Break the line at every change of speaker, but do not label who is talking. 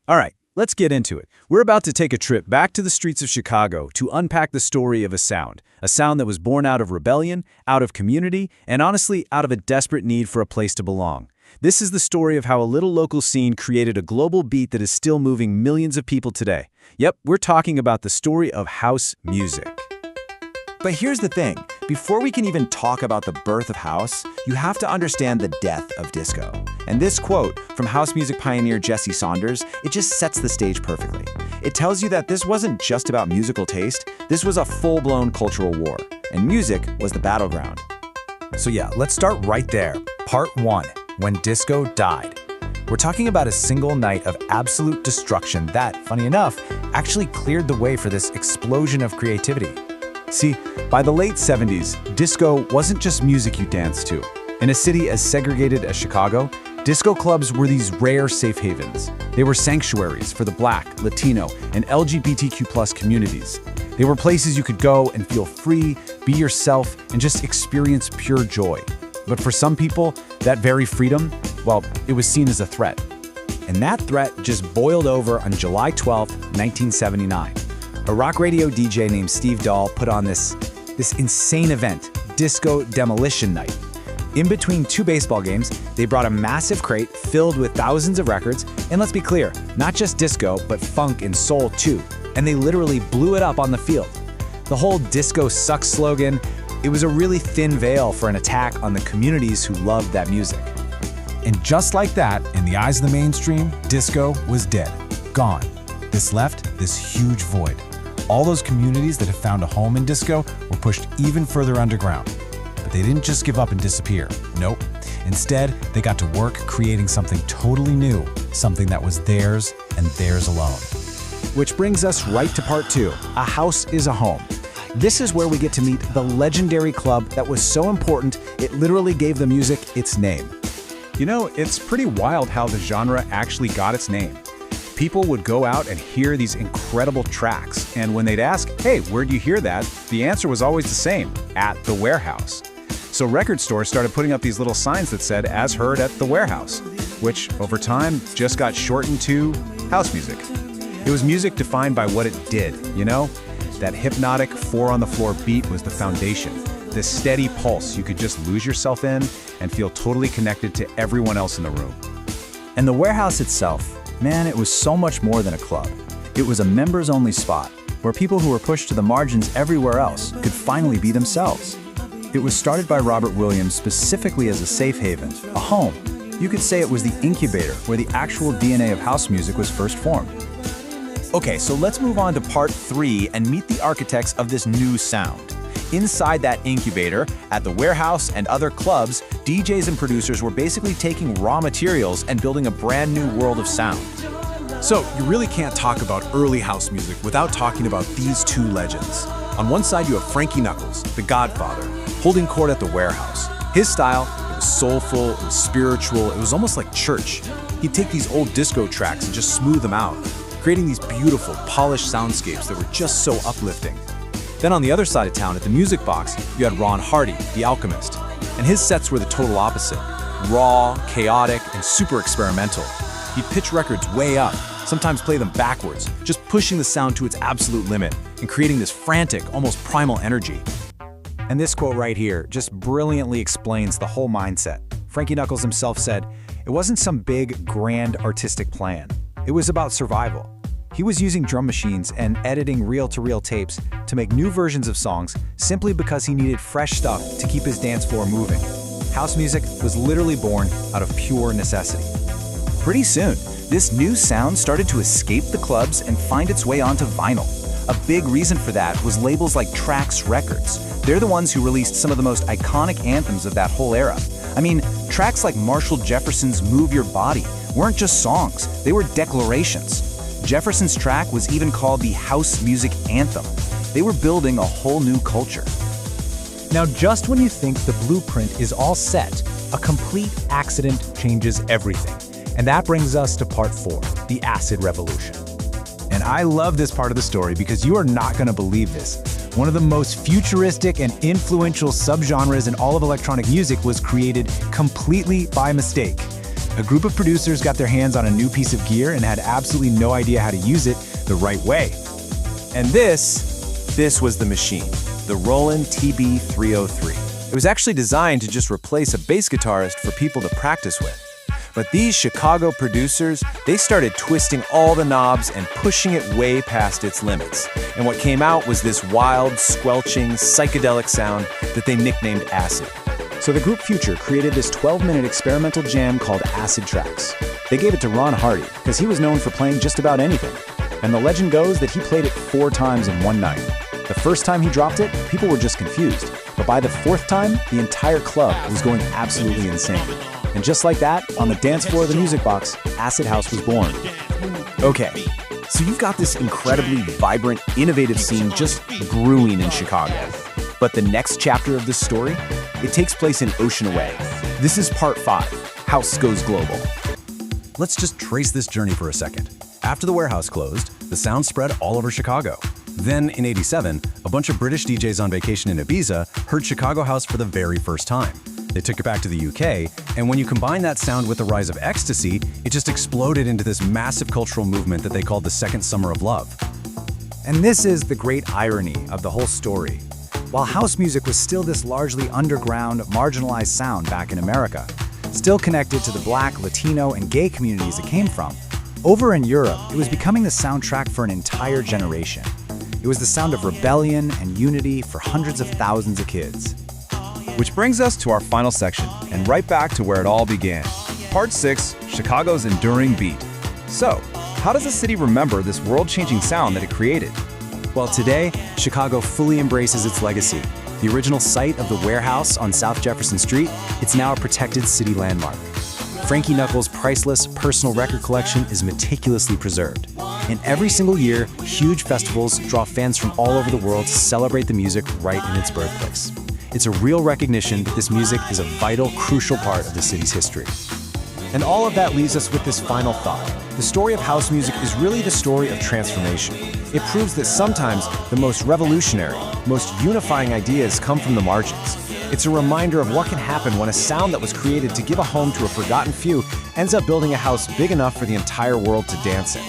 All right, let's get into it. We're about to take a trip back to the streets of Chicago to unpack the story of a sound that was born out of rebellion, out of community, and honestly, out of a desperate need for a place to belong. This is the story of how a little local scene created a global beat that is still moving millions of people today. Yep, we're talking about the story of house music.
But here's the thing. Before we can even talk about the birth of house, you have to understand the death of disco. And this quote from house music pioneer Jesse Saunders, it just sets the stage perfectly. It tells you that this wasn't just about musical taste, this was a full-blown cultural war. And music was the battleground.
So yeah, let's start right there. Part 1, when disco died. We're talking about a single night of absolute destruction that, funny enough, actually cleared the way for this explosion of creativity. See, by the late 70s, disco wasn't just music you danced to. In a city as segregated as Chicago, disco clubs were these rare safe havens. They were sanctuaries for the Black, Latino, and LGBTQ+ communities. They were places you could go and feel free, be yourself, and just experience pure joy. But for some people, that very freedom, well, it was seen as a threat. And that threat just boiled over on July 12, 1979. A rock radio DJ named Steve Dahl put on this insane event, Disco Demolition Night. In between two baseball games, they brought a massive crate filled with thousands of records, and let's be clear, not just disco, but funk and soul too. And they literally blew it up on the field. The whole "disco sucks" slogan, it was a really thin veil for an attack on the communities who loved that music.
And just like that, in the eyes of the mainstream, disco was dead, gone. This left this huge void. All those communities that had found a home in disco were pushed even further underground. But they didn't just give up and disappear. Nope. Instead, they got to work creating something totally new, something that was theirs and theirs alone.
Which brings us right to part 2, A House is a Home. This is where we get to meet the legendary club that was so important, it literally gave the music its name.
You know, it's pretty wild how the genre actually got its name. People would go out and hear these incredible tracks, and when they'd ask, hey, where'd you hear that? The answer was always the same, at the warehouse. So record stores started putting up these little signs that said, as heard at the warehouse, which over time just got shortened to house music. It was music defined by what it did, you know? That hypnotic 4-on-the-floor beat was the foundation, this steady pulse you could just lose yourself in and feel totally connected to everyone else in the room.
And the warehouse itself, man, it was so much more than a club. It was a members-only spot where people who were pushed to the margins everywhere else could finally be themselves. It was started by Robert Williams specifically as a safe haven, a home. You could say it was the incubator where the actual DNA of house music was first formed.
Okay, so let's move on to part 3 and meet the architects of this new sound. Inside that incubator, at the warehouse and other clubs, DJs and producers were basically taking raw materials and building a brand new world of sound.
So, you really can't talk about early house music without talking about these two legends. On one side, you have Frankie Knuckles, the godfather, holding court at the warehouse. His style, it was soulful, it was spiritual, it was almost like church. He'd take these old disco tracks and just smooth them out, creating these beautiful, polished soundscapes that were just so uplifting. Then on the other side of town, at the Music Box, you had Ron Hardy, the alchemist. And his sets were the total opposite. Raw, chaotic, and super experimental. He'd pitch records way up, sometimes play them backwards, just pushing the sound to its absolute limit and creating this frantic, almost primal energy.
And this quote right here just brilliantly explains the whole mindset. Frankie Knuckles himself said, "It wasn't some big, grand artistic plan. It was about survival." He was using drum machines and editing reel-to-reel tapes to make new versions of songs simply because he needed fresh stuff to keep his dance floor moving. House music was literally born out of pure necessity.
Pretty soon, this new sound started to escape the clubs and find its way onto vinyl. A big reason for that was labels like Trax Records. They're the ones who released some of the most iconic anthems of that whole era. I mean, tracks like Marshall Jefferson's Move Your Body weren't just songs, they were declarations. Jefferson's track was even called the House Music Anthem. They were building a whole new culture.
Now, just when you think the blueprint is all set, a complete accident changes everything. And that brings us to part 4, the acid revolution.
And I love this part of the story because you are not going to believe this. One of the most futuristic and influential subgenres in all of electronic music was created completely by mistake.
A group of producers got their hands on a new piece of gear and had absolutely no idea how to use it the right way.
And this was the machine, the Roland TB-303. It was actually designed to just replace a bass guitarist for people to practice with. But these Chicago producers, they started twisting all the knobs and pushing it way past its limits. And what came out was this wild, squelching, psychedelic sound that they nicknamed acid.
So the group Future created this 12-minute experimental jam called Acid Tracks. They gave it to Ron Hardy because he was known for playing just about anything. And the legend goes that he played it 4 times in one night. The first time he dropped it, people were just confused. But by the 4th time, the entire club was going absolutely insane. And just like that, on the dance floor of the Music Box, Acid House was born.
Okay, so you've got this incredibly vibrant, innovative scene just brewing in Chicago. But the next chapter of this story, it takes place in Ocean Away. This is part 5, House Goes Global.
Let's just trace this journey for a second. After the warehouse closed, the sound spread all over Chicago. Then, in '87, a bunch of British DJs on vacation in Ibiza heard Chicago House for the very first time. They took it back to the UK, and when you combine that sound with the rise of ecstasy, it just exploded into this massive cultural movement that they called the Second Summer of Love.
And this is the great irony of the whole story. While house music was still this largely underground, marginalized sound back in America, still connected to the Black, Latino, and gay communities it came from, over in Europe, it was becoming the soundtrack for an entire generation. It was the sound of rebellion and unity for hundreds of thousands of kids.
Which brings us to our final section, and right back to where it all began. Part 6, Chicago's enduring beat. So, how does the city remember this world-changing sound that it created?
Well, today, Chicago fully embraces its legacy. The original site of the warehouse on South Jefferson Street, it's now a protected city landmark. Frankie Knuckles' priceless personal record collection is meticulously preserved. And every single year, huge festivals draw fans from all over the world to celebrate the music right in its birthplace. It's a real recognition that this music is a vital, crucial part of the city's history.
And all of that leaves us with this final thought. The story of house music is really the story of transformation. It proves that sometimes the most revolutionary, most unifying ideas come from the margins. It's a reminder of what can happen when a sound that was created to give a home to a forgotten few ends up building a house big enough for the entire world to dance in.